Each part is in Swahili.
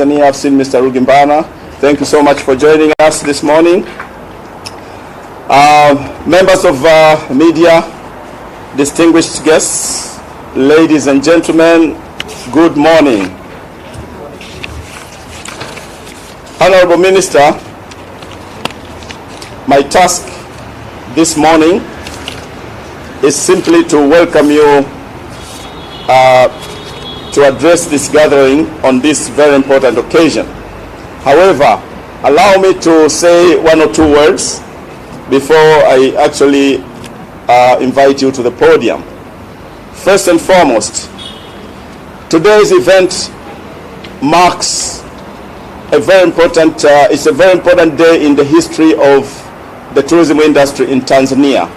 Tanzania. I've seen Mr. Rugimbana. Thank you so much for joining us this morning. Members of media, distinguished guests, ladies and gentlemen, good morning. Honorable Minister, my task this morning is simply to welcome you to address this gathering on this very important occasion. However, allow me to say one or two words before I actually invite you to the podium. First and foremost, today's event marks a very important, it's a very important day in the history of the tourism industry in Tanzania.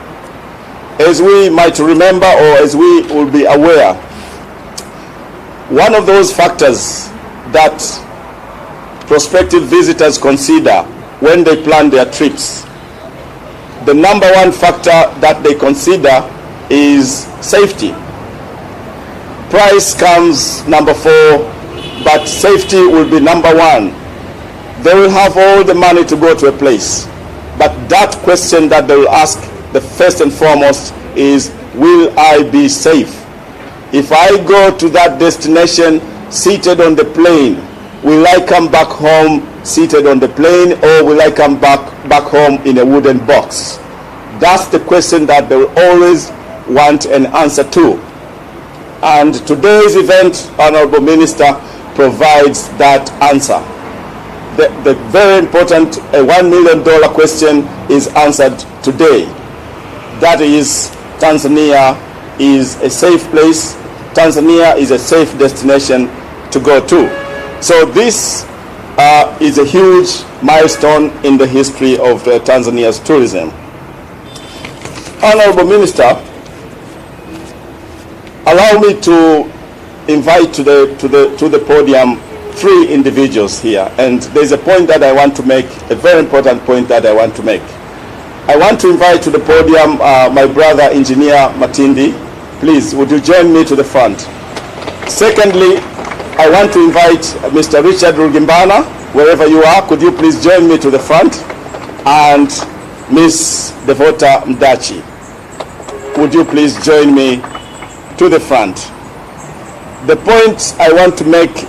As we might remember, or as we will be aware, one of those factors that prospective visitors consider when they plan their trips, the number one factor that they consider is safety. Price comes number 4, but safety will be number 1. They will have all the money to go to a place, but that question that they will ask, the first and foremost, is, will I be safe? If I go to that destination seated on the plane, will I come back home seated on the plane, or will I come back home in a wooden box? That's the question that they will always want an answer to. And today's event, Honorable Minister, provides that answer. The very important $1 million question is answered today. That is, Tanzania is a safe place. Tanzania is a safe destination to go to. So this is a huge milestone in the history of Tanzania's tourism. Honorable Minister, allow me to invite to the podium 3 individuals here, and there's a point that I want to make, a very important point that I want to make. I want to invite to the podium my brother, Engineer Matindi. Please, would you join me to the front? Secondly, I want to invite Mr. Richard Rugimbana, wherever you are, could you please join me to the front? And Ms. Devota Mdachi, would you please join me to the front? The point I want to make,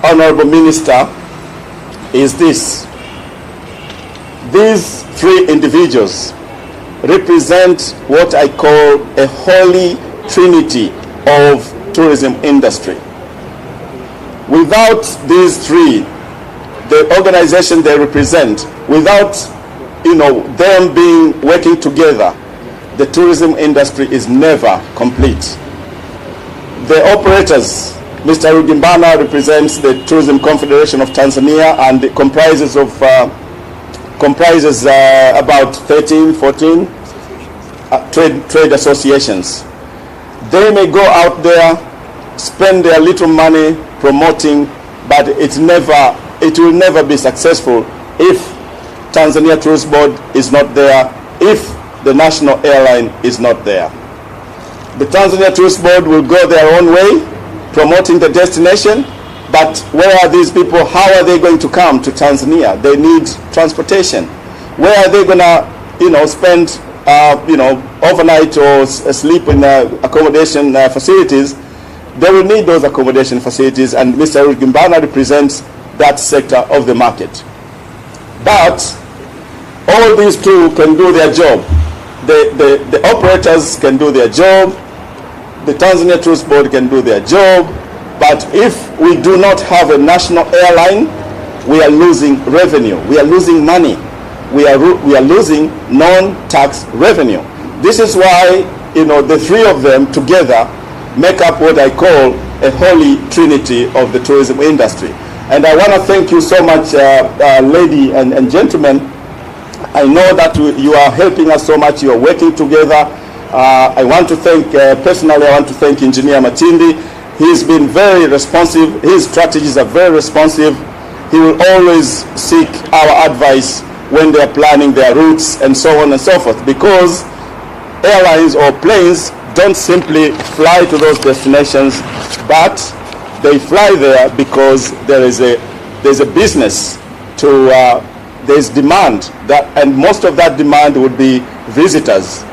Honorable Minister, is this. These 3 individuals represent what I call a holy trinity of tourism industry. Without these 3, the organization they represent, without them working together, the tourism industry is never complete. The operators, Mr. Rugimbana represents the Tourism Confederation of Tanzania, and it comprises about 13, 14 trade associations. They may go out there, spend their little money promoting, but it will never be successful if Tanzania Tourist Board is not there, if the national airline is not there. The Tanzania Tourist Board will go their own way, promoting the destination, but where are these people? How are they going to come to Tanzania? They need transportation. Where are they going to, spend, overnight or sleep in accommodation facilities? They will need those accommodation facilities, and Mr. Rugimbana represents that sector of the market. But all these 2 can do their job. The operators can do their job. The Tanzania Tourist Board can do their job. But if we do not have a national airline, we are losing revenue. We are losing money. We are losing non-tax revenue. This is why, the 3 of them together make up what I call a holy trinity of the tourism industry. And I want to thank you so much, ladies and gentlemen. I know that you are helping us so much. You are working together. I want to thank, personally, I want to thank Engineer Matindi. He's been very responsive. His strategies are very responsive. He will always seek our advice when they are planning their routes and so on and so forth, because airlines or planes don't simply fly to those destinations, but they fly there because there is a there's a business to, there's demand, and most of that demand would be visitors.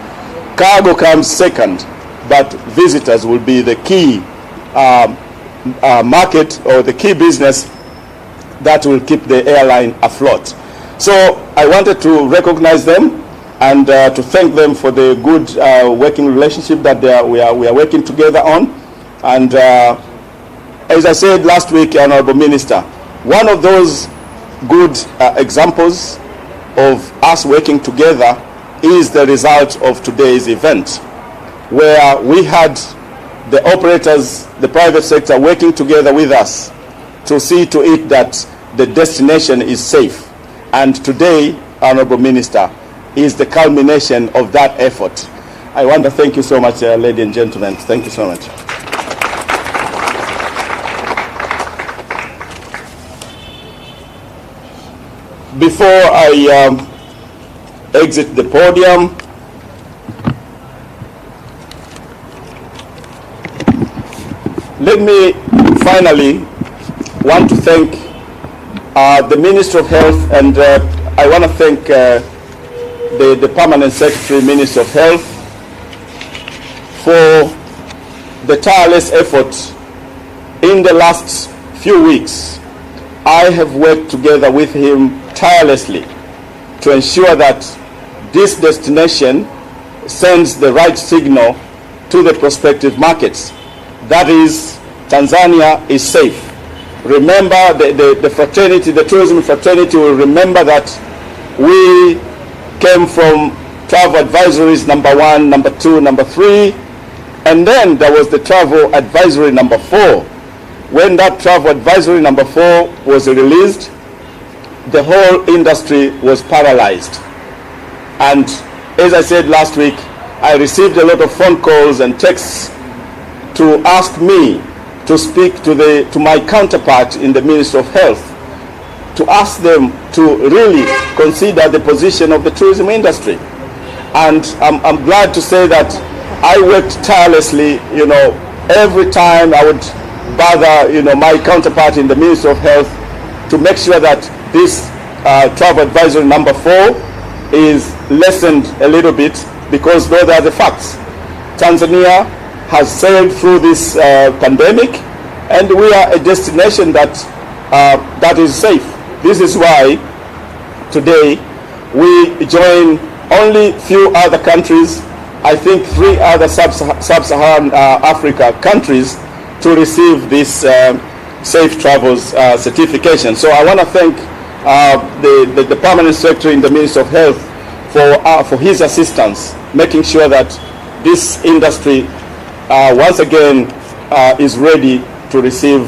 Cargo comes second, but visitors will be the key market or the key business that will keep the airline afloat. So I wanted to recognize them and to thank them for the good working relationship that we are working together on. And as I said last week, Honorable Minister, one of those good examples of us working together is the result of today's event, where we had the operators, the private sector, working together with us to see to it that the destination is safe. And today, Honorable Minister, is the culmination of that effort. I want to thank you so much, ladies and gentlemen. Thank you so much. Before I exit the podium, let me finally want to thank the Minister of Health, and I want to thank the Permanent Secretary, Minister of Health, for the tireless effort in the last few weeks. I have worked together with him tirelessly to ensure that this destination sends the right signal to the prospective markets. That is, Tanzania is safe. Remember, the fraternity, the tourism fraternity will remember that we came from travel advisories number 1, number 2, number 3, and then there was the travel advisory number 4. When that travel advisory number 4 was released, the whole industry was paralyzed. And as I said last week, I received a lot of phone calls and texts to ask me to speak to my counterpart in the Ministry of Health, to ask them to really consider the position of the tourism industry. And I'm glad to say that I worked tirelessly, every time I would bother, my counterpart in the Ministry of Health to make sure that this travel advisory number 4 is lessened a little bit, because those are the facts. Tanzania has sailed through this pandemic, and we are a destination that is safe. This is why today we join only few other countries, I think 3 other sub-Saharan Africa countries, to receive this safe travels certification. So I want to thank the Permanent Secretary in the Ministry of Health for his assistance, making sure that this industry once again is ready to receive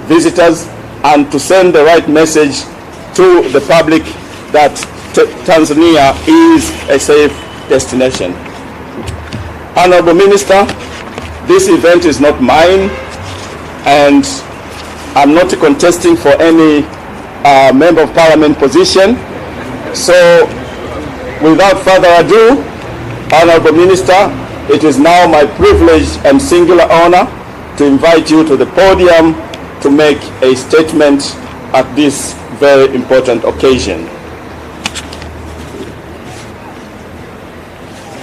visitors and to send the right message to the public that Tanzania is a safe destination. Honorable Minister, this event is not mine, and I'm not contesting for any Member of Parliament position. So without further ado, Honorable Minister, it is now my privilege and singular honor to invite you to the podium to make a statement at this very important occasion.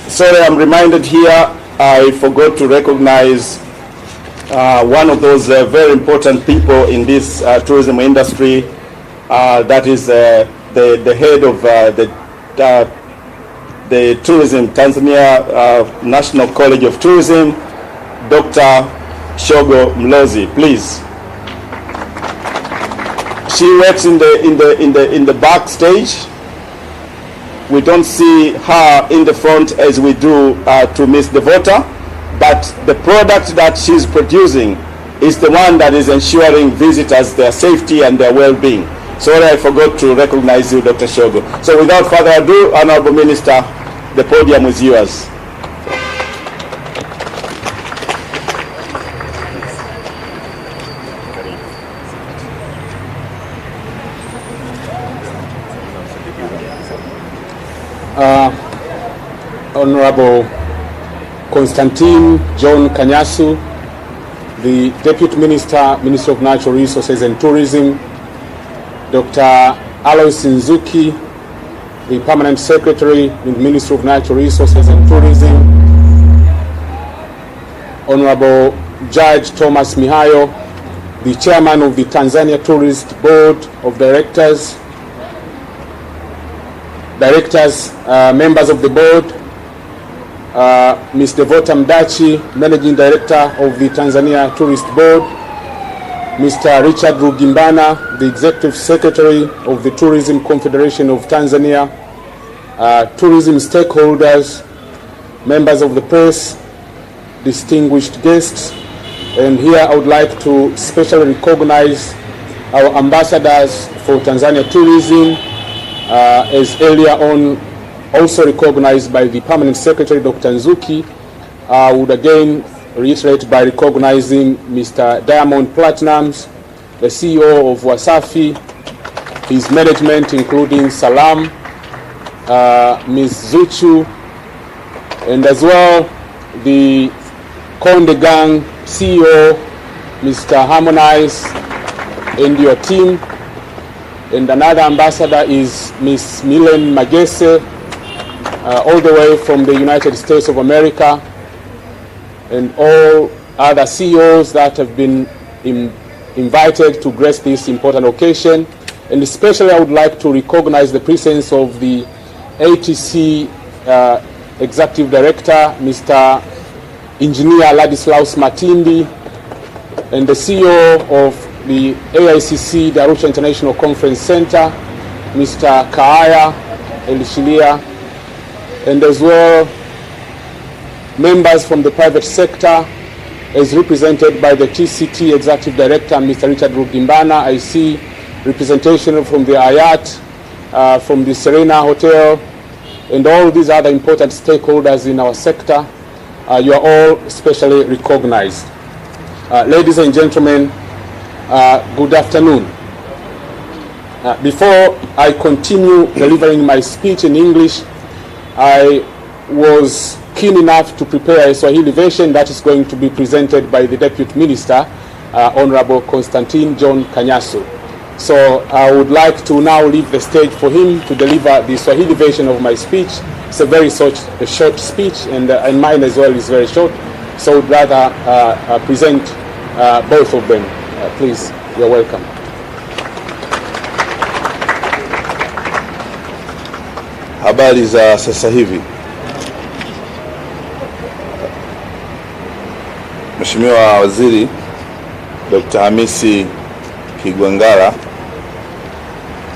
Sorry, I'm reminded here, I forgot to recognize one of those very important people in this tourism industry. That is the head of the Tourism, Tanzania National College of Tourism, Dr. Shogo Mlozi, please. She works in the backstage. We don't see her in the front as we do to Miss Devota, but the product that she's producing is the one that is ensuring visitors their safety and their well-being. Sorry, I forgot to recognize you, Dr. Shogo. So without further ado, Honorable Minister, the podium is yours. Honorable Constantine John Kanyasu, the Deputy Minister, Minister of Natural Resources and Tourism, Dr. Alois Nzuki, the Permanent Secretary in the Ministry of Natural Resources and Tourism, Honorable Judge Thomas Mihayo, the Chairman of the Tanzania Tourist Board of Directors, members of the board, Ms. Devota Mdachi, Managing Director of the Tanzania Tourist Board, Mr. Richard Rugimbana, the Executive Secretary of the Tourism Confederation of Tanzania, tourism stakeholders, members of the press, distinguished guests, and here I would like to specially recognize our ambassadors for Tanzania tourism, as earlier on also recognized by the Permanent Secretary, Dr. Nzuki. I would again reiterate by recognizing Mr. Diamond Platnumz, the CEO of Wasafi, his management including Salam, Ms. Zuchu, and as well the Konde Gang CEO, Mr. Harmonize, and your team. And another ambassador is Ms. Milen Magese, all the way from the United States of America, and all other CEOs that have been invited to grace this important occasion. And especially I would like to recognize the presence of the ATC Executive Director, Mr. Engineer Ladislaus Matindi, and the CEO of the AICC, the Arusha International Conference Center, Mr. Kaaya Elishilia, and as well members from the private sector as represented by the TCT Executive Director, Mr. Richard Rugimbana. I see representation from the Ayat, from the Serena Hotel, and all these other important stakeholders in our sector. You are all specially recognized. Ladies and gentlemen, good afternoon. Before I continue delivering my speech in English, I was keen enough to prepare a Swahili version that is going to be presented by the Deputy Minister, Honorable Constantine John Kanyasu. So I would like to now leave the stage for him to deliver the Swahili version of my speech. It's a very short speech, and mine as well is very short. So I would rather present both of them. Please, you're welcome. Habari za sasa hivi. Mheshimiwa Waziri Dr. Hamisi Kigwangalla,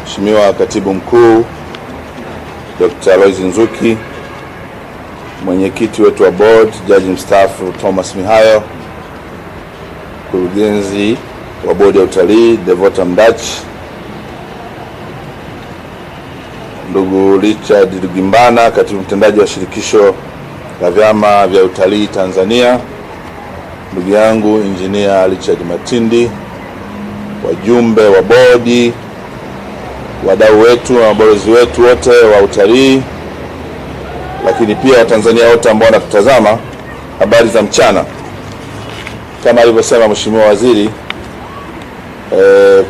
Mheshimiwa Katibu Mkuu Dr. Alois Nzuki, mwenyekiti wetu wa board Jaji mstaafu Thomas Mihayo, mkurugenzi wa bodi ya utalii Devota Mdachi, ndugu Richard Rugimbana, katibu mtendaji wa shirikisho la vyama vya utalii Tanzania, ndugu yangu Engineer Richard Matindi, wajumbe wa bodi, wadau wetu na mabalozi wetu wote wa utalii, lakini pia Watanzania wote ambao wanatutazama, habari za mchana. Kama alivyosema Mheshimiwa Waziri,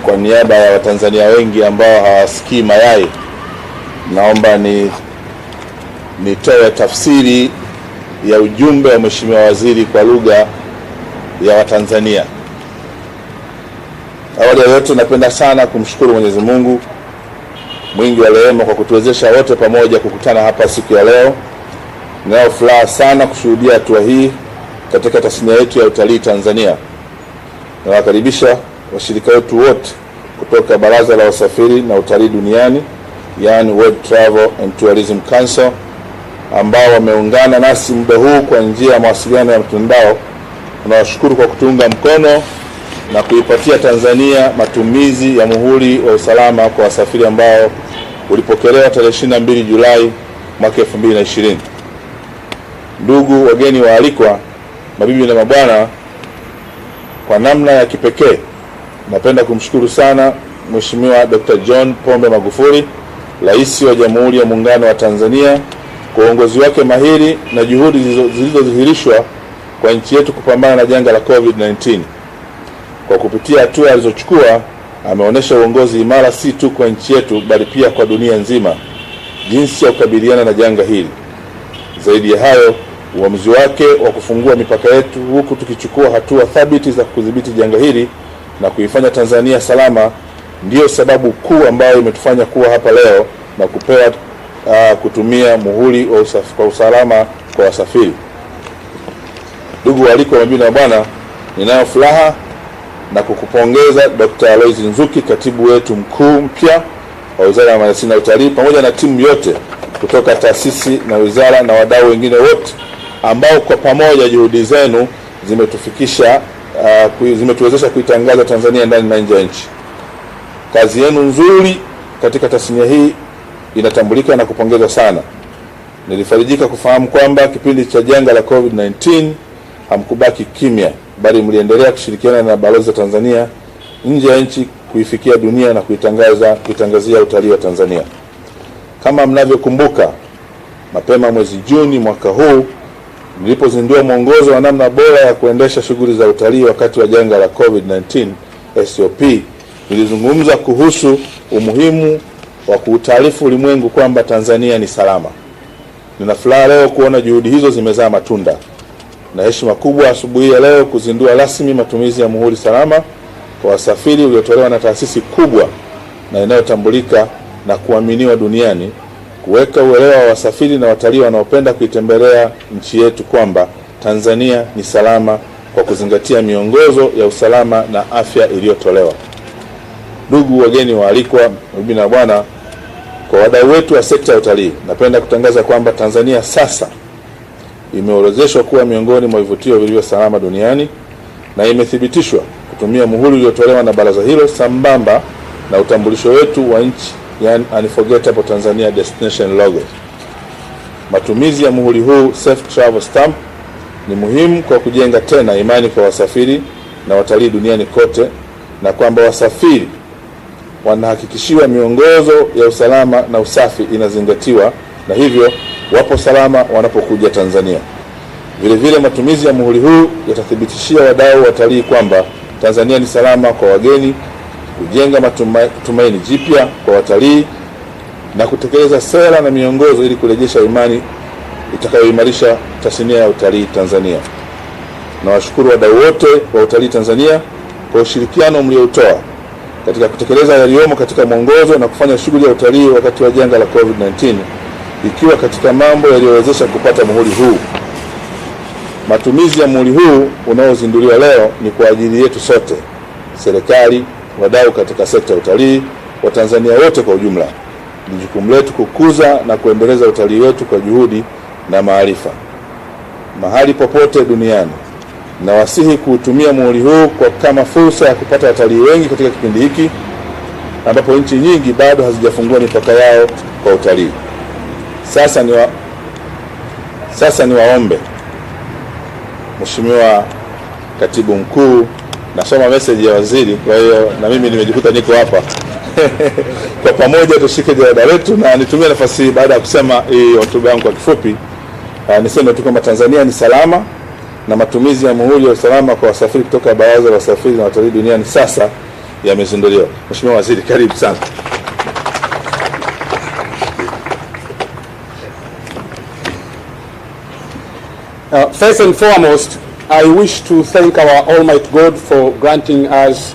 kwa niaba ya Watanzania wengi ambao hawasikii mayai, naomba nitoe tafsiri ya ujumbe wa Mheshimiwa Waziri kwa lugha ya Watanzania. Awali ya yote, napenda sana kumshukuru Mwenyezi Mungu mwingi wa rehema kwa kutuwezesha wote pamoja kukutana hapa siku ya leo. Ninao furaha sana kushuhudia hatua hii katika tasnia yetu ya utalii Tanzania. Nawakaribisha washirika wetu wote kutoka Baraza la Wasafiri na Utalii Duniani, yani World Travel and Tourism Council, ambao wameungana nasi muda huu kwa njia ya mawasiliano ya mtandao. Tunawashukuru kwa kutunga mkono na kuipatia Tanzania matumizi ya muhuri wa usalama kwa wasafiri ambao ulipokelewa tarehe 22 Julai mwaka 2020. Ndugu wageni waalikwa, mabibi na mabwana, kwa namna ya kipekee napenda kumshukuru sana Mheshimiwa Dr. John Pombe Magufuli, Rais wa Jamhuri ya Muungano wa Tanzania, kwa uongozi wake mahiri na juhudi zilizodhihirishwa kwa nchi yetu kupambana na janga la COVID-19. Kwa kupitia hatua alizochukua, ameonyesha uongozi imara si tu kwa nchi yetu bali pia kwa dunia nzima jinsi ya kukabiliana na janga hili. Zaidi ya hayo, uamuzi wake wa kufungua mipaka yetu huku tukichukua hatua thabiti za kudhibiti janga hili na kuifanya Tanzania salama ndiyo sababu kuu ambayo imetufanya kuwa hapa leo na kupewa kutumia muhuri wa usalama kwa wasafiri. Ndugu waalikwa, mabibi na bwana, ninayo furaha na kukupongeza Dr. Aloyce Nzuki, katibu wetu mkuu mpya wa Wizara ya Maliasili na Utalii, pamoja na timu yote kutoka taasisi na wizara na wadau wengine wote ambao kwa pamoja juhudi zenu zimetuwezesha kuitangaza Tanzania ndani na nje ya nchi. Kazi yenu nzuri katika tasnia hii inatambulika na kupongezwa sana. Nilifarijika kufahamu kwamba kipindi cha janga la COVID-19 hamkubaki kimya, bali mliendelea kushirikiana na balozi za Tanzania nje ya nchi kuifikia dunia na kuitangazia utalii wa Tanzania. Kama mnavyokumbuka, mapema mwezi Juni mwaka huu nilipozindua mwongozo wa namna bora ya kuendesha shughuli za utalii wakati wa janga la COVID-19 SOP, nilizungumza kuhusu umuhimu wa kuutaarifu ulimwengu kwamba Tanzania ni salama. Nina furaha leo kuona juhudi hizo zimezaa matunda. Na heshima kubwa asubuhi ya leo kuzindua rasmi matumizi ya muhuri salama kwa wasafiri uliotolewa na taasisi kubwa na inayotambulika na kuaminiwa duniani, kuweka uelewa wa wasafiri na watalii wanaopenda kuitembelea nchi yetu kwamba Tanzania ni salama kwa kuzingatia miongozo ya usalama na afya iliyotolewa. Ndugu wageni waalikwa, mabibi na bwana, kwa wadau wetu wa sekta ya utalii, napenda kutangaza kwamba Tanzania sasa imeorodheshwa kuwa miongoni mwa vivutio vilivyo salama duniani na imethibitishwa kutumia muhuri uliotolewa na baraza hilo sambamba na utambulisho wetu wa nchi, yani Unforgettable Tanzania Destination logo. Matumizi ya muhuri huu Safe Travel Stamp ni muhimu kwa kujenga tena imani kwa wasafiri na watalii duniani kote, na kwamba wasafiri wanahakikishiwa miongozo ya usalama na usafi inazingatiwa na hivyo wapo salama wanapokuja Tanzania. Vile vile matumizi ya muhuri huu yatathibitishia wadau watalii kwamba Tanzania ni salama kwa wageni, kujenga tumaini jipya kwa watalii na kutekeleza sera na miongozo ili kurejesha imani itakayoimarisha tasnia ya utalii Tanzania. Nawashukuru wadau wote wa utalii Tanzania kwa ushirikiano mliotoa katika kutekeleza yaliyomo katika mwongozo na kufanya shughuli ya utalii wakati wa janga la COVID-19, ikiwa katika mambo yaliyowezesha kupata muhuri huu. Matumizi ya muhuri huu unaozinduliwa leo ni kwa ajili yetu sote, serikali, wadau katika sekta ya utalii, Watanzania wote kwa ujumla. Ni jukumu letu kukuza na kuendeleza utalii wetu kwa juhudi na maarifa. Mahali popote duniani, nawasihi kuutumia muhuri huu kama fursa ya kupata watalii wengi katika kipindi hiki ambapo nchi nyingi bado hazijafungua mipaka yao kwa utalii. Sasa niwaombe, Mheshimiwa Katibu Mkuu, nasoma message ya waziri, kwa hiyo na mimi nimejikuta niko hapa. Kwa pamoja tushike jalada letu, na nitumie nafasi hii baada ya kusema hii hotuba yangu kwa kifupi, niseme tu kwamba Tanzania ni salama na matumizi ya muhuri wa usalama kwa wasafiri kutoka Baraza la Wasafiri na Watalii Duniani sasa yamezinduliwa. Mheshimiwa Waziri, karibu sana. First and foremost, I wish to thank our Almighty God for granting us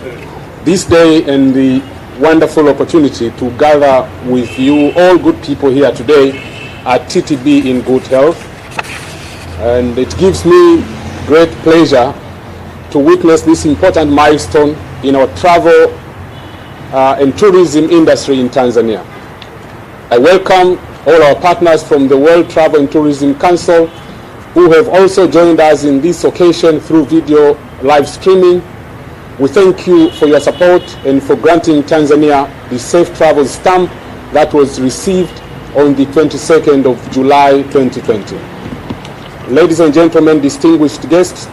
this day and the wonderful opportunity to gather with you, all good people here today at TTB in good health. And it gives me great pleasure to witness this important milestone in our travel and tourism industry in Tanzania. I welcome all our partners from the World Travel and Tourism Council who have also joined us in this occasion through video live streaming. We thank you for your support and for granting Tanzania the Safe Travel Stamp that was received on the 22nd of July 2020. Ladies and gentlemen, distinguished guests,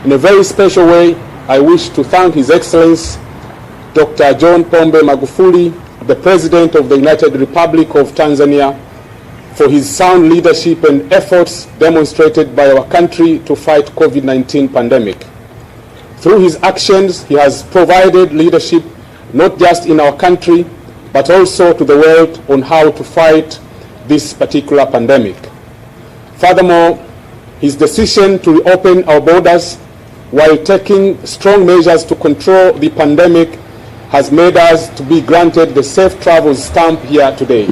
in a very special way, I wish to thank His Excellency Dr. John Pombe Magufuli, the President of the United Republic of Tanzania, for his sound leadership and efforts demonstrated by our country to fight COVID-19 pandemic. Through his actions, he has provided leadership not just in our country, but also to the world on how to fight this particular pandemic. Furthermore, his decision to reopen our borders while taking strong measures to control the pandemic has made us to be granted the Safe Travels stamp here today.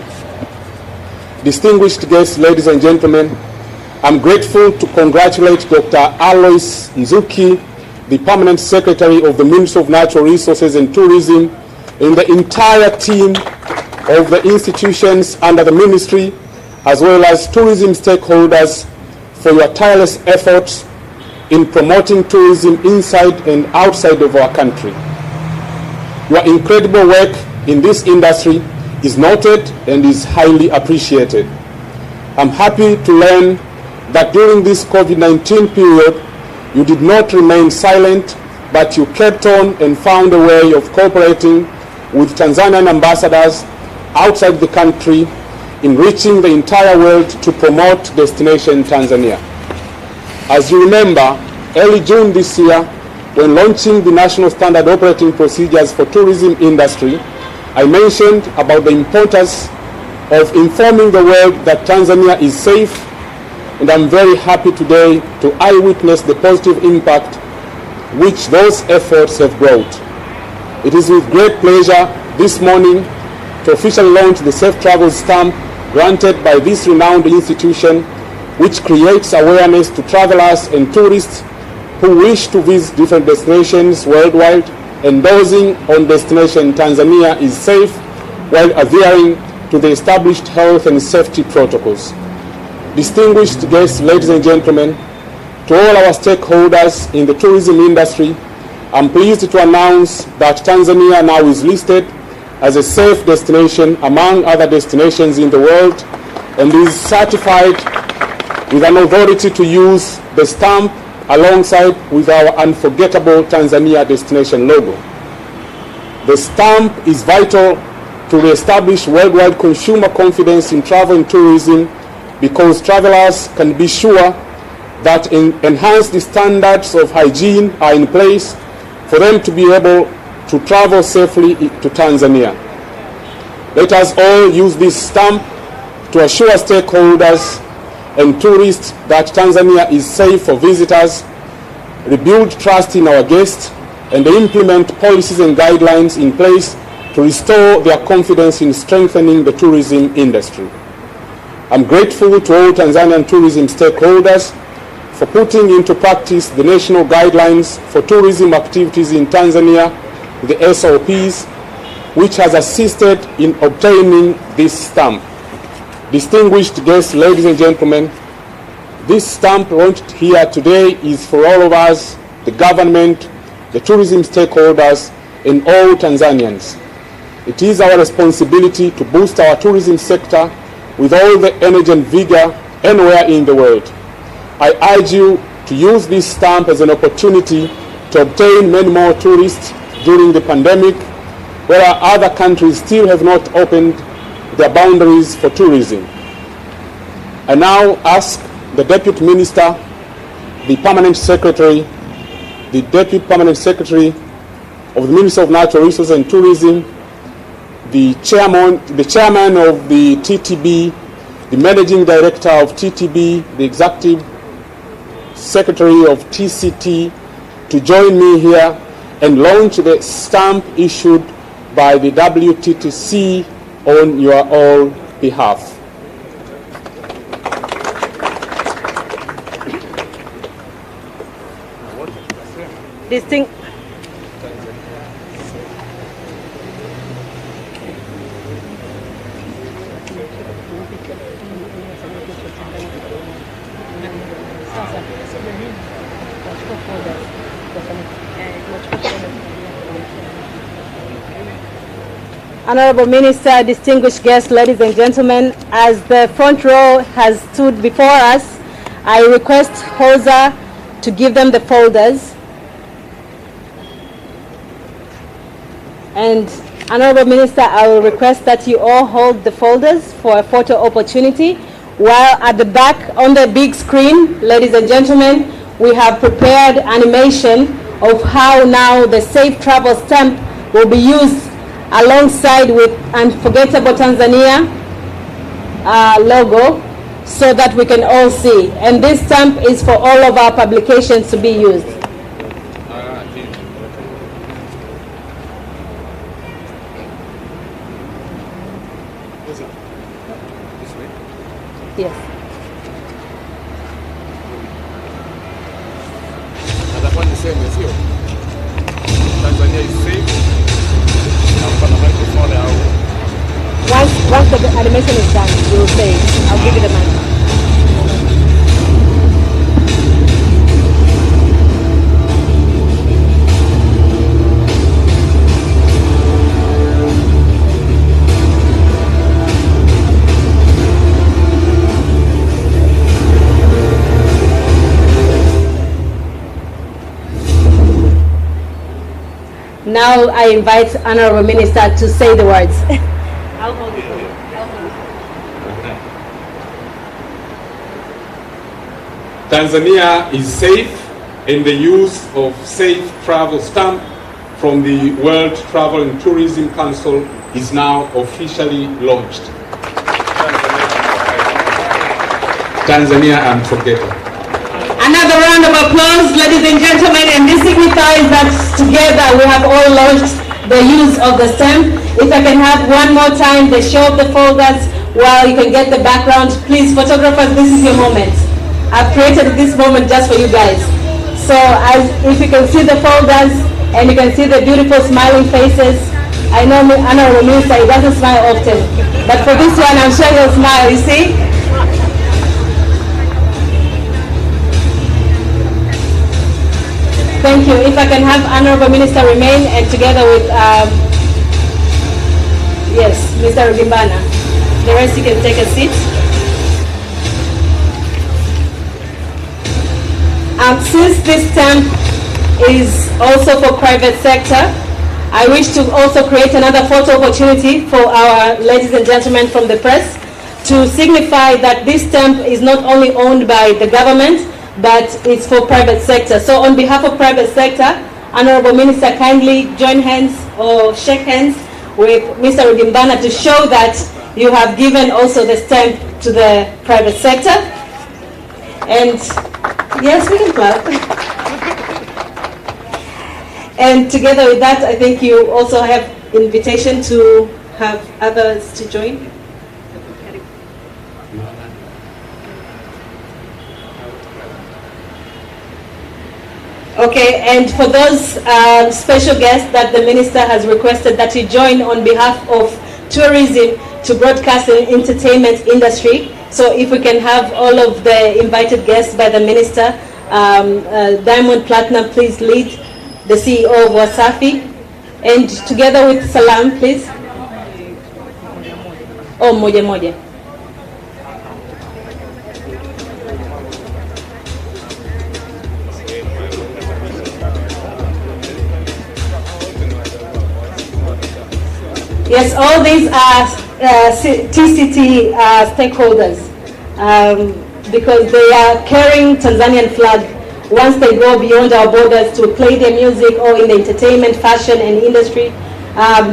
Distinguished guests, ladies and gentlemen, I'm grateful to congratulate Dr. Alois Nzuki, the Permanent Secretary of the Ministry of Natural Resources and Tourism, and the entire team of the institutions under the ministry, as well as tourism stakeholders, for your tireless efforts in promoting tourism inside and outside of our country. Your incredible work in this industry is noted and is highly appreciated. I'm happy to learn that during this COVID-19 period, you did not remain silent, but you kept on and found a way of cooperating with Tanzanian ambassadors outside the country in reaching the entire world to promote Destination Tanzania. As you remember, early June this year, when launching the National Standard Operating Procedures for Tourism Industry, I mentioned about the importance of informing the world that Tanzania is safe, and I'm very happy today to eyewitness the positive impact which those efforts have brought. It is with great pleasure this morning to officially launch the Safe Travels stamp granted by this renowned institution, which creates awareness to travelers and tourists who wish to visit different destinations worldwide, endorsing on Destination Tanzania is safe while adhering to the established health and safety protocols. Distinguished guests, ladies and gentlemen, to all our stakeholders in the tourism industry, I'm pleased to announce that Tanzania now is listed as a safe destination among other destinations in the world and is certified with an authority to use the stamp alongside with our unforgettable Tanzania destination logo. The stamp is vital to re-establish worldwide consumer confidence in travel and tourism, because travelers can be sure that enhanced standards of hygiene are in place for them to be able to travel safely to Tanzania. Let us all use this stamp to assure stakeholders and tourists that Tanzania is safe for visitors, rebuild trust in our guests, and implement policies and guidelines in place to restore their confidence in strengthening the tourism industry. I'm grateful to all Tanzanian tourism stakeholders for putting into practice the national guidelines for tourism activities in Tanzania, the SOPs, which has assisted in obtaining this stamp. Distinguished guests, ladies and gentlemen, this stamp launched here today is for all of us, the government, the tourism stakeholders, and all Tanzanians. It is our responsibility to boost our tourism sector with all the energy and vigor anywhere in the world. I urge you to use this stamp as an opportunity to obtain many more tourists during the pandemic, where other countries still have not opened their boundaries for tourism. I now ask the Deputy Minister, the Permanent Secretary, the Deputy Permanent Secretary of the Ministry of Natural Resources and Tourism, the Chairman of the TTB, the Managing Director of TTB, the Executive Secretary of TCT, to join me here and launch the stamp issued by the WTTC on your all behalf. Honorable Minister, distinguished guests, ladies and gentlemen, as the front row has stood before us, I request Hoza to give them the folders. And Honorable Minister, I will request that you all hold the folders for a photo opportunity, while at the back on the big screen, ladies and gentlemen, we have prepared animation of how now the Safe Travel stamp will be used alongside with Unforgettable Tanzania logo, so that we can all see. And this stamp is for all of our publications to be used. Yes. Tanzania is safe. Once the animation is done, you will say, I'll give you the mic. Now I invite Honorable Minister to say the words. I'll hold it. Tanzania is safe, and the use of Safe Travel Stamp from the World Travel and Tourism Council is now officially launched. Tanzania Unforgettable. Another round of applause, ladies and gentlemen, and this signifies that together we have all launched the use of the stamp. If I can have one more time the show of the folders while you can get the background, please, photographers, this is your moment. I've created this moment just for you guys. So if you can see the folders and you can see the beautiful smiling faces, I know Honorable Minister, he doesn't smile often, but for this one, I'm sure he'll smile, you see? Thank you. If I can have Honorable Minister remain, and together with, yes, Mr. Rugimbana. The rest you can take a seat. Since this stamp is also for private sector, I wish to also create another photo opportunity for our ladies and gentlemen from the press to signify that this stamp is not only owned by the government, but it's for private sector. So on behalf of private sector, Honorable Minister, kindly join hands or shake hands with Mr. Rugimbana to show that you have given also the stamp to the private sector. And yes, we can clap. And together with that, I think you also have invitation to have others to join. Okay, and for those special guests that the minister has requested that you join on behalf of tourism to broadcast and entertainment industry. So if we can have all of the invited guests by the minister, Diamond Platinum, please lead, the CEO of Wasafi, and together with Salam, please. Oh, moja moja. Yes, all these are TCT stakeholders because they are carrying Tanzanian flag once they go beyond our borders to play their music or in the entertainment, fashion and industry.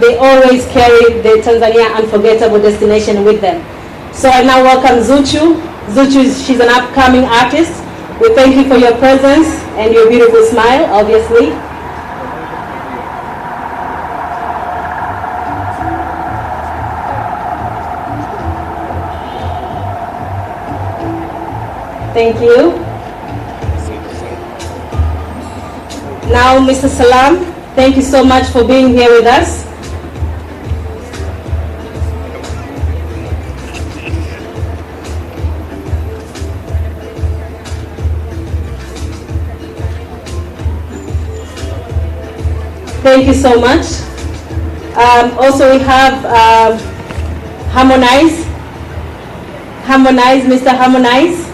They always carry the Tanzania Unforgettable destination with them. So I now welcome Zuchu. Zuchu, she's an upcoming artist. We thank you for your presence and your beautiful smile, obviously. Thank you. Now, Mr. Salam, thank you so much for being here with us. Thank you so much. Also, we have Harmonize. Harmonize, Mr. Harmonize.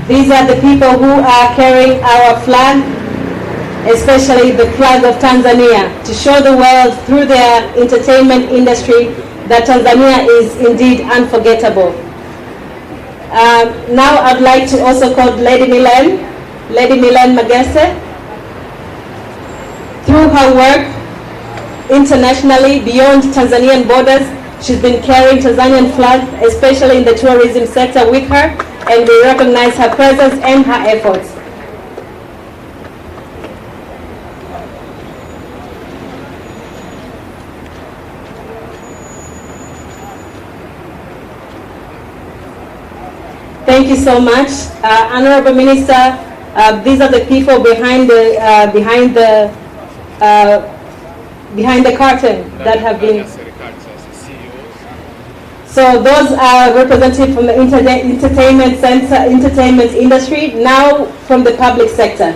These are the people who are carrying our flag, especially the flag of Tanzania, to show the world through their entertainment industry that Tanzania is indeed unforgettable. Now I'd like to also call Lady Milen Magese. Through her work internationally, beyond Tanzanian borders, she's been carrying Tanzanian flag, especially in the tourism sector, with her, and we recognize her presence and her efforts. Thank you so much, Honorable Minister. These are the people behind the curtain that have been. So those are representatives from the entertainment industry. Now from the public sector.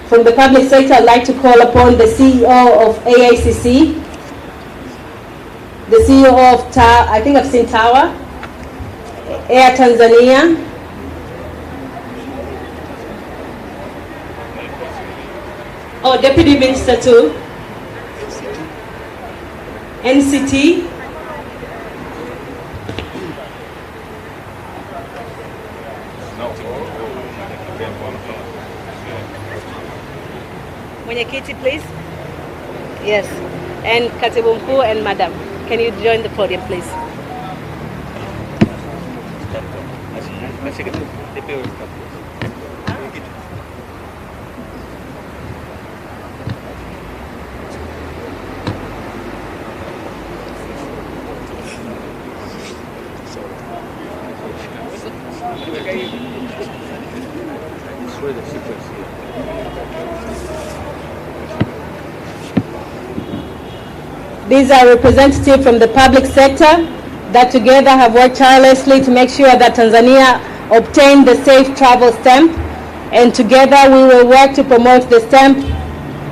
From the public sector, I'd like to call upon the CEO of AICC, the CEO of I think I've seen Tower, Air Tanzania, Deputy Minister too, NCT, Mwenyekiti, please. Yes, and Katibu Mkuu and Madam, can you join the podium, please? These are representatives from the public sector that together have worked tirelessly to make sure that Tanzania obtained the safe travel stamp, and together we will work to promote the stamp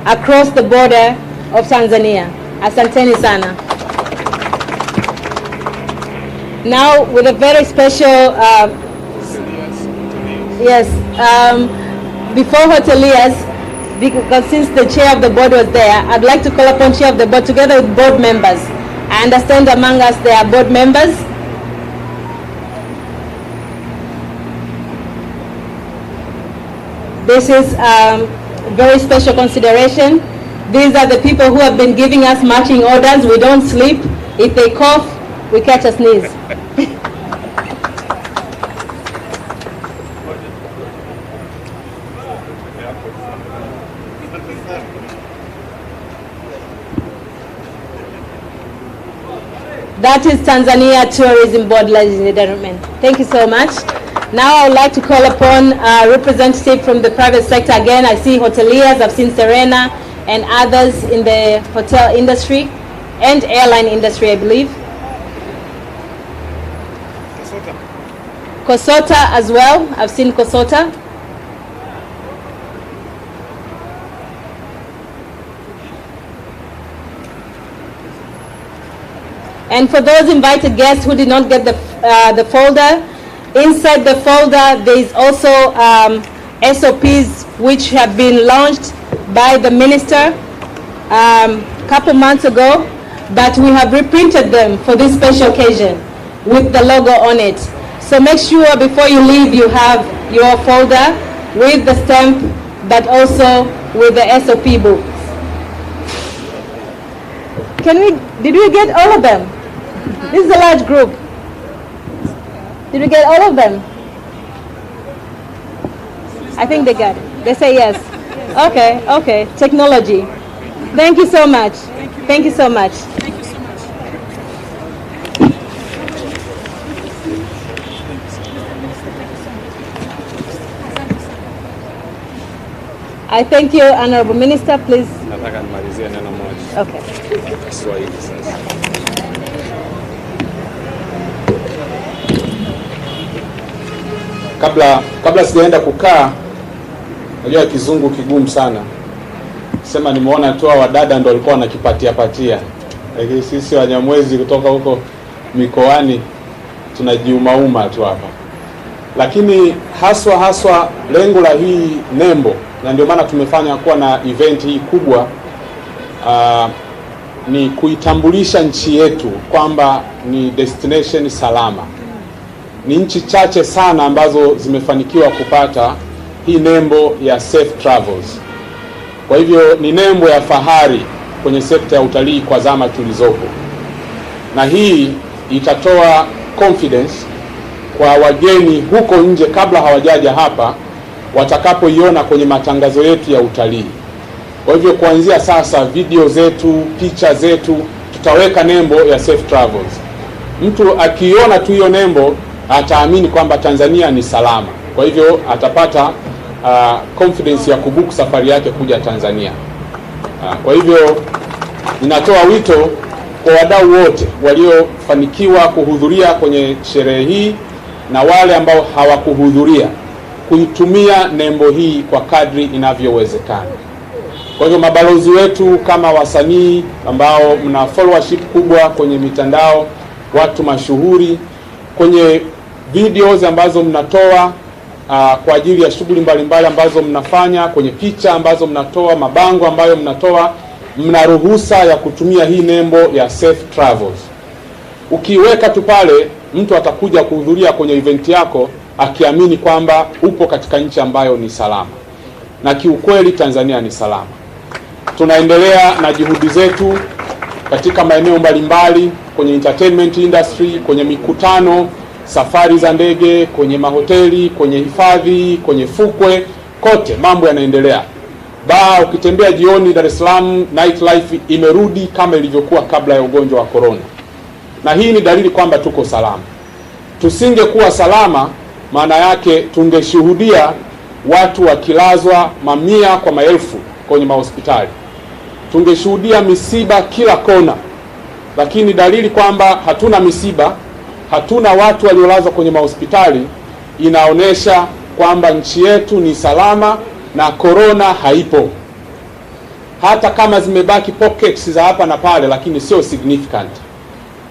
across the border of Tanzania. Asanteni sana. Now with a very special, before hoteliers, because since the chair of the board was there, I'd like to call upon chair of the board together with board members. I understand among us there are board members. This is very special consideration. These are the people who have been giving us marching orders. We don't sleep. If they cough, we catch a sneeze. That is Tanzania Tourism Board, ladies and gentlemen. Thank you so much. Now I would like to call upon a representative from the private sector. Again, I see hoteliers, I've seen Serena and others in the hotel industry and airline industry, I believe. Kosota as well, I've seen Kosota. And for those invited guests who did not get the folder, inside the folder there is also SOPs which have been launched by the minister a couple months ago, but we have reprinted them for this special occasion with the logo on it. So make sure before you leave you have your folder with the stamp, but also with the SOP book. Did we get all of them? This is a large group. Did we get all of them? I think they got it. They say yes. Okay. Technology. Thank you so much. Thank you so much. I thank you, Honorable Minister. Please. Okay. Kabla sijaenda kukaa, najua kizungu kigumu sana. Sema nimeona tu wadada ndio walikuwa wanakipatia. Lakini sisi Wanyamwezi kutoka huko mikoani tunajiumauma tu hapa. Lakini haswa lengo la hii nembo, na ndio maana tumefanya kuwa na event hii kubwa, ni kuitambulisha nchi yetu kwamba ni destination salama. Ni nchi chache sana ambazo zimefanikiwa kupata hii nembo ya Safe Travels. Kwa hivyo ni nembo ya fahari kwenye sekta ya utalii kwa zama tulizopo, na hii itatoa confidence kwa wageni huko nje kabla hawajaja hapa, watakapoiona kwenye matangazo yetu ya utalii. Kwa hivyo kuanzia sasa, video zetu, picha zetu, tutaweka nembo ya Safe Travels. Mtu akiona tu hiyo nembo ataamini kwamba Tanzania ni salama. Kwa hivyo atapata confidence ya kubook safari yake kuja Tanzania. Kwa hivyo ninatoa wito kwa wadau wote waliofanikiwa kuhudhuria kwenye sherehe hii na wale ambao hawakuhudhuria kuitumia nembo hii kwa kadri inavyowezekana. Kwa hivyo mabalozi wetu kama wasanii ambao mna followership kubwa kwenye mitandao, watu mashuhuri, kwenye videos ambazo mnatoa kwa ajili ya shughuli mbalimbali ambazo mnafanya, kwenye picha ambazo mnatoa, mabango ambayo mnatoa, mna ruhusa ya kutumia hii nembo ya Safe Travels. Ukiweka tu pale, mtu atakuja kuhudhuria kwenye event yako akiamini kwamba upo katika nchi ambayo ni salama, na kiukweli Tanzania ni salama. Tunaendelea na juhudi zetu katika maeneo mbalimbali, kwenye entertainment industry, kwenye mikutano, safari za ndege, kwenye mahoteli, kwenye hifadhi, kwenye fukwe, kote mambo yanaendelea. Ukitembea jioni Dar es Salaam, nightlife imerudi kama ilivyokuwa kabla ya ugonjwa wa corona. Na hii ni dalili kwamba tuko salama. Tusingekuwa salama, maana yake tungeshuhudia watu wakilazwa mamia kwa maelfu kwenye mahospitali. Tungeshuhudia misiba kila kona. Lakini dalili kwamba hatuna misiba, hatuna watu waliolazwa kwenye mahospitali, inaonesha kwamba nchi yetu ni salama na corona haipo. Hata kama zimebaki pockets za hapa na pale, lakini sio significant.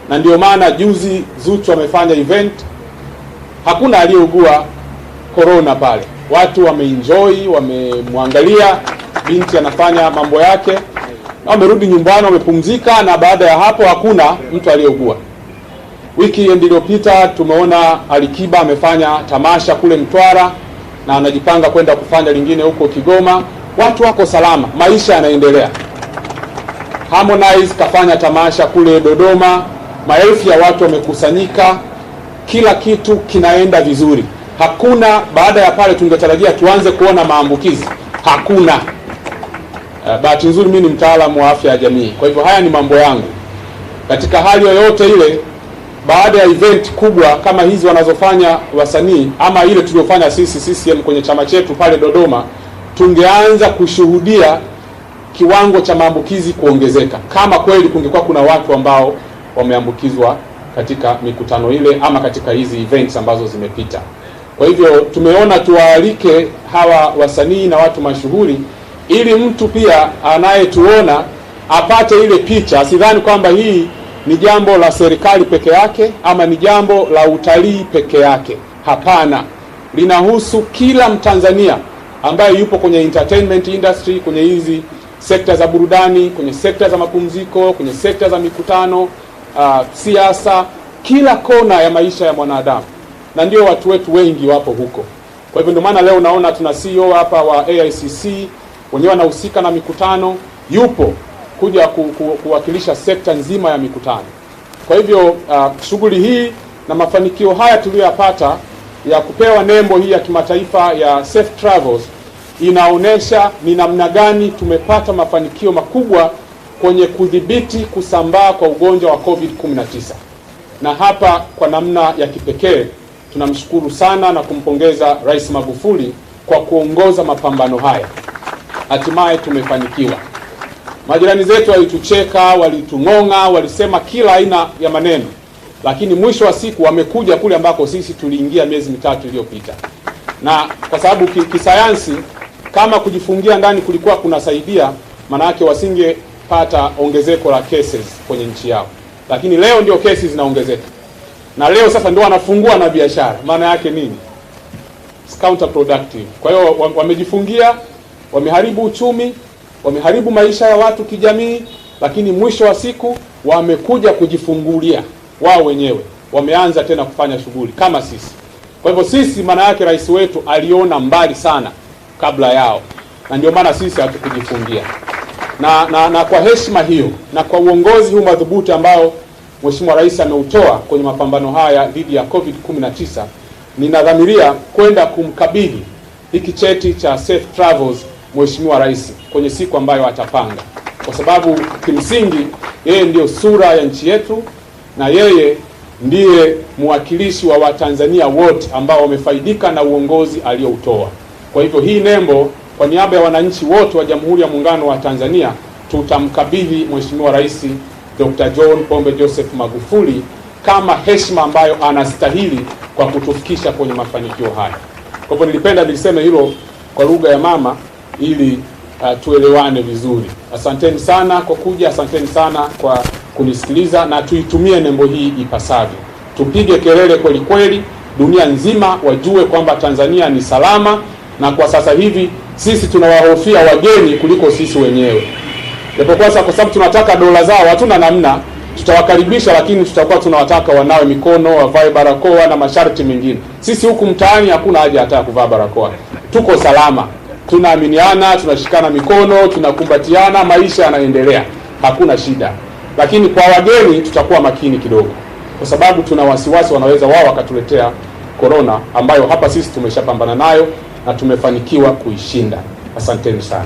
Na ndio maana juzi Zuchu wamefanya event, hakuna aliyeugua corona pale. Watu wameenjoy, wamemwangalia binti anafanya mambo yake, na wamerudi nyumbani, wamepumzika, na baada ya hapo hakuna mtu aliyeugua. Wiki iliyopita tumeona Alikiba amefanya tamasha kule Mtwara na anajipanga kwenda kufanya lingine huko Kigoma. Watu wako salama, maisha yanaendelea. Harmonize kafanya tamasha kule Dodoma, maelfu ya watu wamekusanyika, kila kitu kinaenda vizuri. Hakuna, baada ya pale tungetarajia tuanze kuona maambukizi. Hakuna. Bahati nzuri mimi ni mtaalamu wa afya ya jamii. Kwa hivyo haya ni mambo yangu. Katika hali yoyote ile, baada ya event kubwa kama hizi wanazofanya wasanii, ama ile tuliyofanya sisi CCM kwenye chama chetu pale Dodoma, tungeanza kushuhudia kiwango cha maambukizi kuongezeka, kama kweli kungekuwa kuna watu ambao wameambukizwa katika mikutano ile ama katika hizi events ambazo zimepita. Kwa hivyo tumeona tuwaalike hawa wasanii na watu mashuhuri, ili mtu pia anayetuona apate ile picha. Sidhani kwamba hii ni jambo la serikali peke yake ama ni jambo la utalii peke yake. Hapana, linahusu kila Mtanzania ambaye yupo kwenye entertainment industry, kwenye hizi sekta za burudani, kwenye sekta za mapumziko, kwenye sekta za mikutano, siasa, kila kona ya maisha ya mwanadamu. Na ndio watu wetu wengi wapo huko. Kwa hivyo ndio maana leo naona tuna CEO hapa wa AICC, wenyewe wanahusika na mikutano, yupo kuja kuwakilisha sekta nzima ya mikutano. Kwa hivyo shughuli hii na mafanikio haya tuliyoyapata ya kupewa nembo hii ya kimataifa ya Safe Travels inaonesha ni namna gani tumepata mafanikio makubwa kwenye kudhibiti kusambaa kwa ugonjwa wa COVID-19. Na hapa kwa namna ya kipekee tunamshukuru sana na kumpongeza Rais Magufuli kwa kuongoza mapambano haya. Hatimaye tumefanikiwa. Majirani zetu walitucheka, walitung'onga, walisema kila aina ya maneno, lakini mwisho wa siku wamekuja kule ambako sisi tuliingia miezi mitatu iliyopita. Na kwa sababu kisayansi, kama kujifungia ndani kulikuwa kunasaidia, maana yake wasingepata ongezeko la cases kwenye nchi yao. Lakini leo ndio cases zinaongezeka. Na leo sasa ndio wanafungua na biashara. Maana yake nini? It's counterproductive. Kwa hiyo wamejifungia, wameharibu uchumi, wameharibu maisha ya watu kijamii, lakini mwisho wa siku wamekuja kujifungulia wao wenyewe, wameanza tena kufanya shughuli kama sisi. Kwa hivyo sisi, maana yake rais wetu aliona mbali sana kabla yao, na ndio maana sisi hatukujifungia. Na kwa heshima hiyo na kwa uongozi huu madhubuti ambao Mheshimiwa Rais ameutoa kwenye mapambano haya dhidi ya COVID-19, ninadhamiria kwenda kumkabidhi hiki cheti cha Safe Travels Mheshimiwa Rais kwenye siku ambayo atapanga, kwa sababu kimsingi yeye ndiyo sura ya nchi yetu na yeye ndiye mwakilishi wa Watanzania wote ambao wamefaidika na uongozi aliyoutoa. Kwa hivyo hii nembo, kwa niaba ya wananchi wote wa Jamhuri ya Muungano wa Tanzania, tutamkabidhi Mheshimiwa Rais Dr. John Pombe Joseph Magufuli kama heshima ambayo anastahili kwa kutufikisha kwenye mafanikio haya. Kwa hivyo nilipenda niliseme hilo kwa lugha ya mama ili tuelewane vizuri. Asanteni sana kwa kuja, asanteni sana kwa kunisikiliza, na tuitumie nembo hii ipasavyo. Tupige kelele kweli kweli, dunia nzima wajue kwamba Tanzania ni salama, na kwa sasa hivi sisi tunawahofia wageni kuliko sisi wenyewe. Japokuwa kwa sababu tunataka dola zao, hatuna namna, tutawakaribisha, lakini tutakuwa tunawataka wanawe mikono, wavae barakoa na masharti mengine. Sisi huku mtaani hakuna haja hata kuvaa barakoa. Tuko salama. Tunaaminiana, tunashikana mikono, tunakumbatiana, maisha yanaendelea. Hakuna shida. Lakini kwa wageni tutakuwa makini kidogo, kwa sababu tuna wasiwasi wanaweza wao wakatuletea corona ambayo hapa sisi tumeshapambana nayo na tumefanikiwa kuishinda. Asanteni sana.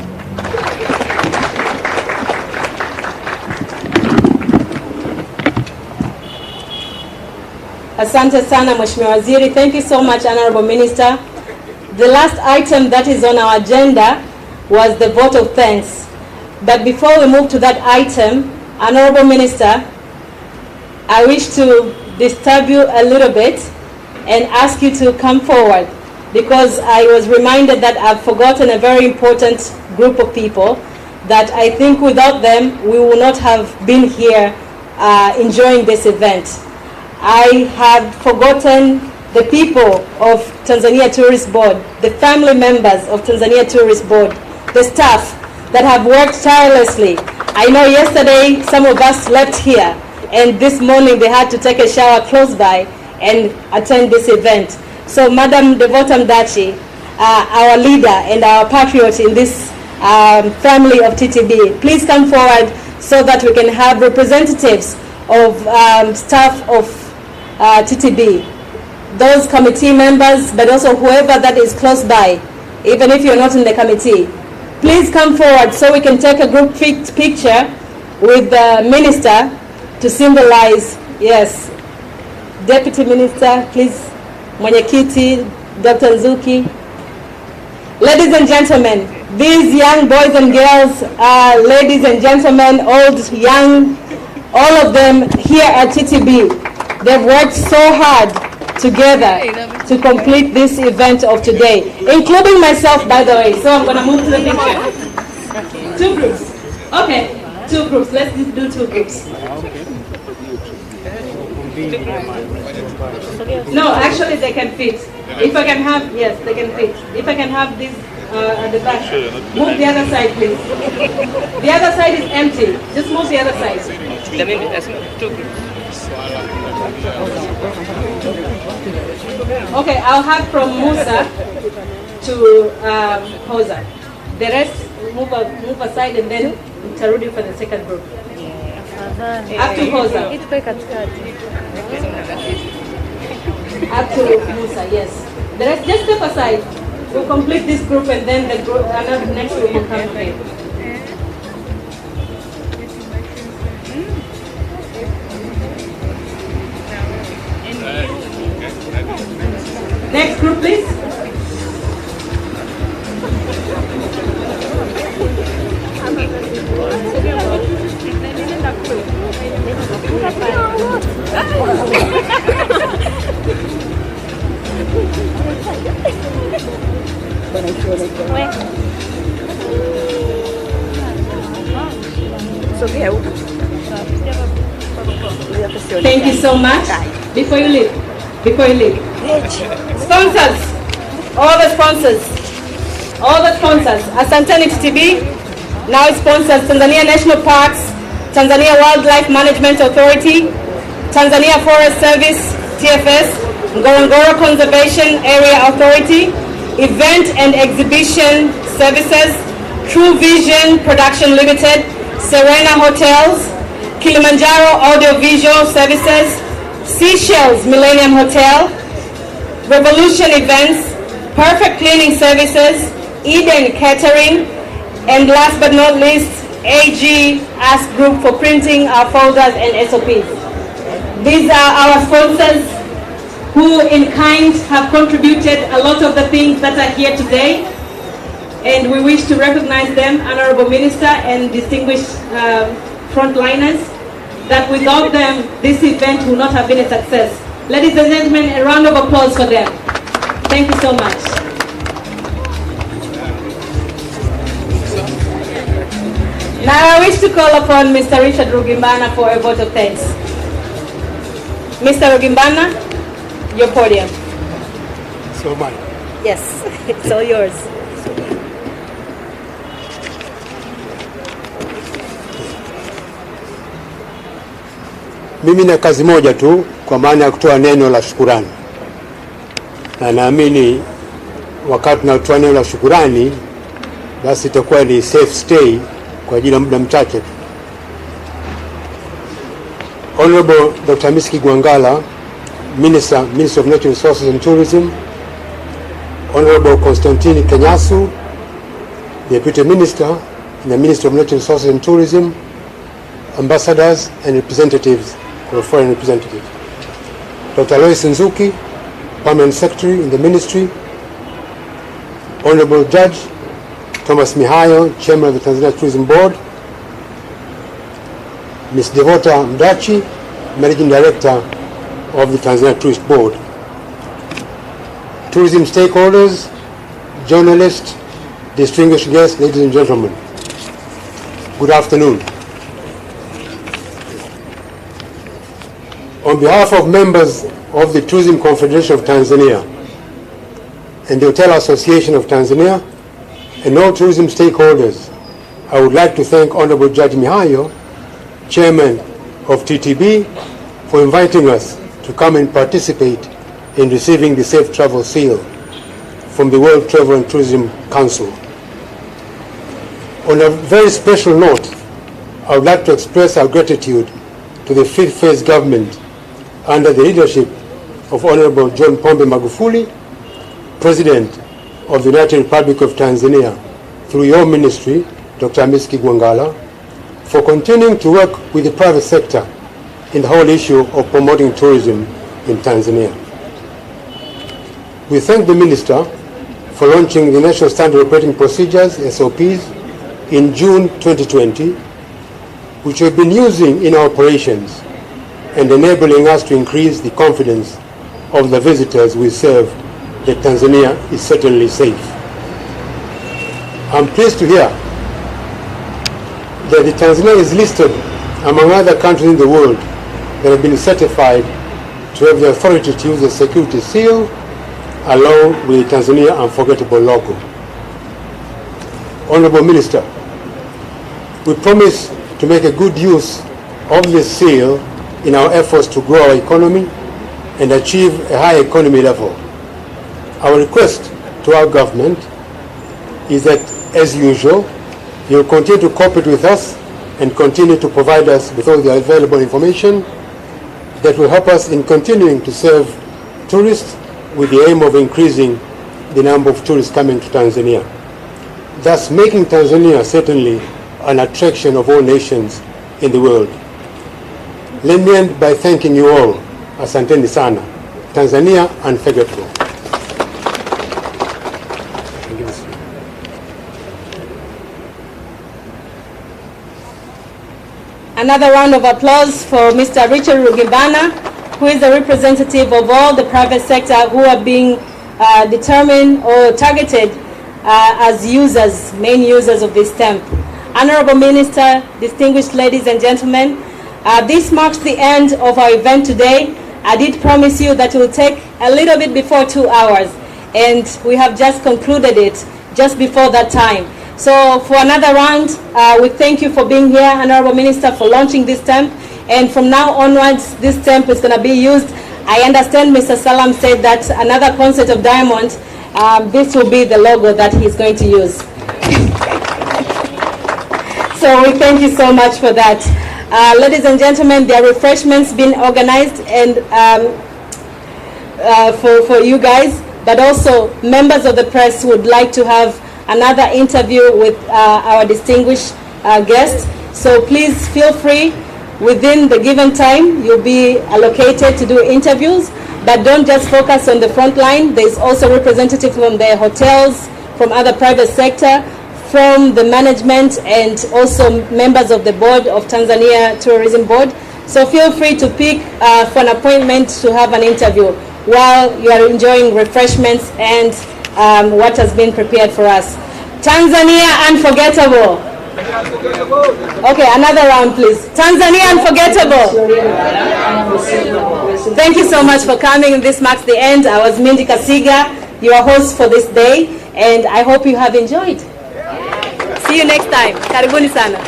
Asante sana Mheshimiwa Waziri. Thank you so much, Honorable Minister. The last item that is on our agenda was the vote of thanks. But before we move to that item, Honorable Minister, I wish to disturb you a little bit and ask you to come forward, because I was reminded that I've forgotten a very important group of people that I think without them we would not have been here enjoying this event. I have forgotten the people of Tanzania Tourist Board, the family members of Tanzania Tourist Board, the staff that have worked tirelessly. I know yesterday some of us slept here, and this morning they had to take a shower close by and attend this event. So Madam Devota Mdachi, our leader and our patriot in this family of TTB, please come forward so that we can have representatives of staff of TTB, those committee members, but also whoever that is close by, even if you're not in the committee. Please come forward so we can take a group picture with the minister to symbolize, yes. Deputy Minister, please, Mwenyekiti, Dr. Nzuki. Ladies and gentlemen, these young boys and girls, ladies and gentlemen, old, young, all of them here at TTB, they've worked so hard together to complete this event of today, including myself, by the way. So I'm going to move to the picture. Two groups. Okay, two groups. Let's do two groups. No, actually they can fit. If I can have, yes, they can fit. If I can have this at the back. Move the other side, please. The other side is empty. Just move the other side. Two groups. Okay, I'll have from Musa to Hoza. The rest move aside, and then Tarudi for the second group. Up to Hoza. Up to Musa, yes. The rest just step aside. We'll complete this group, and then the group, another next group will come again. Next group, please. Thank you so much. Before you leave. Sponsors, all the sponsors, Asanteni TTB, now it sponsors Tanzania National Parks, Tanzania Wildlife Management Authority, Tanzania Forest Service, TFS, Ngorongoro Conservation Area Authority, Event and Exhibition Services, True Vision Production Limited, Serena Hotels, Kilimanjaro Audiovisual Services, Seychelles Millennium Hotel, Revolution Events, Perfect Cleaning Services, Eden Catering, and last but not least, AG Ask Group for printing our folders and SOPs. These are our sponsors who in kind have contributed a lot of the things that are here today, and we wish to recognize them, Honorable Minister and distinguished frontliners, that without them this event would not have been a success. Ladies and gentlemen, a round of applause for them. Thank you so much. Now I wish to call upon Mr. Richard Rugimbana for a vote of thanks. Mr. Rugimbana, your podium. So much. Yes, it's all yours. Mimi na kazi moja tu kwa maana ya kutoa neno la shukurani. Na naamini wakati tunatoa neno la shukurani basi itakuwa ni safe stay kwa ajili ya muda mchache tu. Honorable Dr. Miski Gwangala, Minister of Natural Resources and Tourism, Honorable Constantine Kenyasu, Deputy Minister in the Ministry of Natural Resources and Tourism, ambassadors and representatives or foreign representatives, Dr. Lois Nzuki, Permanent Secretary in the Ministry, Honorable Judge Thomas Mihayo, Chairman of the Tanzania Tourism Board, Ms. Devota Mdachi, Managing Director of the Tanzania Tourist Board, tourism stakeholders, journalists, distinguished guests, ladies and gentlemen, good afternoon. On behalf of members of the Tourism Confederation of Tanzania and the Hotel Association of Tanzania and all tourism stakeholders, I would like to thank Honorable Judge Mihayo, Chairman of TTB, for inviting us to come and participate in receiving the Safe Travel Seal from the World Travel and Tourism Council. On a very special note, I would like to express our gratitude to the Fifth Phase government under the leadership of Honorable John Pombe Magufuli, President of the United Republic of Tanzania, through your ministry, Dr. Miski Gwangala, for continuing to work with the private sector in the whole issue of promoting tourism in Tanzania. We thank the Minister for launching the National Standard Operating Procedures, SOPs, in June 2020, which we've been using in our operations and enabling us to increase the confidence of the visitors we serve that Tanzania is certainly safe. I'm pleased to hear that Tanzania is listed among other countries in the world that have been certified to have the authority to use the security seal along with the Tanzania Unforgettable logo. Honorable Minister, we promise to make a good use of this seal in our efforts to grow our economy and achieve a high economy level. Our request to our government is that, as usual, you will continue to cooperate with us and continue to provide us with all the available information that will help us in continuing to serve tourists with the aim of increasing the number of tourists coming to Tanzania, thus making Tanzania certainly an attraction of all nations in the world. Let me end by thanking you all. Asanteni sana. Tanzania unforgettable. Another round of applause for Mr. Richard Rugimbana, who is a representative of all the private sector who are being determined or targeted as users, main users of this stamp. Honorable Minister, distinguished ladies and gentlemen, this marks the end of our event today. I did promise you that it will take a little bit before 2 hours, and we have just concluded it just before that time. So for another round, we thank you for being here, Honorable Minister, for launching this stamp. And from now onwards, this stamp is going to be used. I understand Mr. Salam said that another concert of Diamond, this will be the logo that he's going to use. So we thank you so much for that. Ladies and gentlemen, there are refreshments being organized and for you guys, but also members of the press would like to have another interview with our distinguished guest. So please feel free. Within the given time, you'll be allocated to do interviews, but don't just focus on the front line. There's also representatives from the hotels, from other private sector, from the management, and also members of the board of Tanzania Tourism Board. So feel free to pick for an appointment to have an interview while you are enjoying refreshments and what has been prepared for us. Tanzania Unforgettable. Okay, another round, please. Tanzania Unforgettable. Thank you so much for coming. This marks the end. I was Mindy Kasiga, your host for this day, and I hope you have enjoyed. See you next time. Karibuni sana.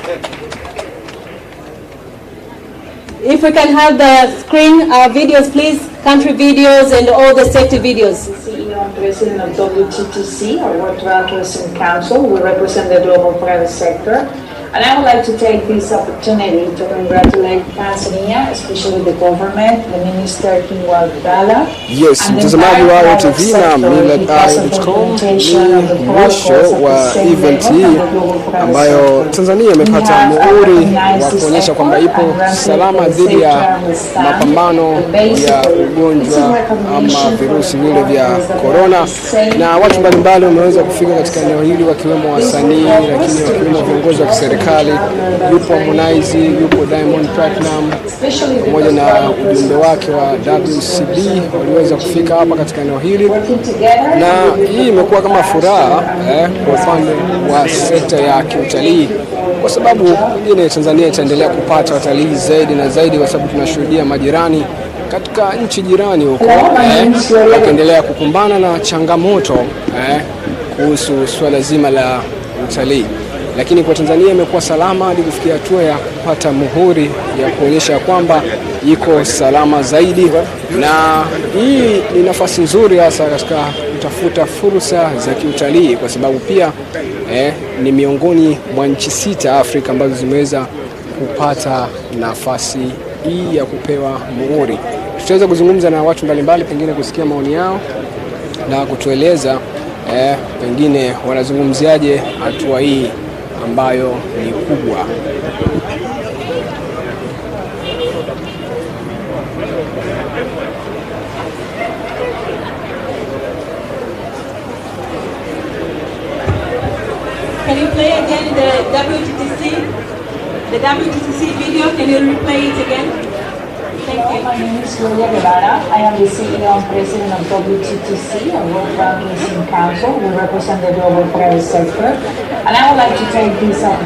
If we can have the screen videos, please. Country videos and all the safety videos. CEO and President of WTTC, or World Travel Tourism Council. We represent the global private sector. And I would like to take this opportunity to congratulate Tanzania, especially the government, the Minister Kingwa Abdalla. Yes, mtazamaji wa ITV na millardayo.com, ni mwisho wa event hii ambayo Tanzania imepata muhuri wa kuonyesha kwamba ipo salama dhidi ya mapambano ya ugonjwa ama virusi vile vya corona, na watu mbalimbali wameweza kufika katika eneo hili wakiwemo wasanii, lakini wakiwemo viongozi wa kiserikali. Yupo Harmonize, yupo Diamond Platinum pamoja na ujumbe wake wa WCB waliweza kufika hapa katika eneo hili, na hii imekuwa kama furaha kwa upande wa sekta ya kiutalii, kwa sababu nyingine Tanzania itaendelea kupata watalii zaidi na zaidi, kwa sababu tunashuhudia majirani katika nchi jirani huko wakiendelea kukumbana na changamoto kuhusu swala zima la utalii. Lakini kwa Tanzania imekuwa salama hadi kufikia hatua ya kupata muhuri ya kuonyesha kwamba iko salama zaidi, na hii ni nafasi nzuri hasa katika kutafuta fursa za kiutalii, kwa sababu pia ni miongoni mwa nchi 6 Afrika ambazo zimeweza kupata nafasi hii ya kupewa muhuri. Tutaweza kuzungumza na watu mbalimbali, pengine kusikia maoni yao na kutueleza pengine wanazungumziaje hatua hii ambayo ni kubwa. Can you play again the WTTC video? Can you replay it again? Thank you. My name is Julia Guevara. I am the CEO and President of WTTC, or World Travel Tourism Council. We represent the global private sector. And I would like to take this opportunity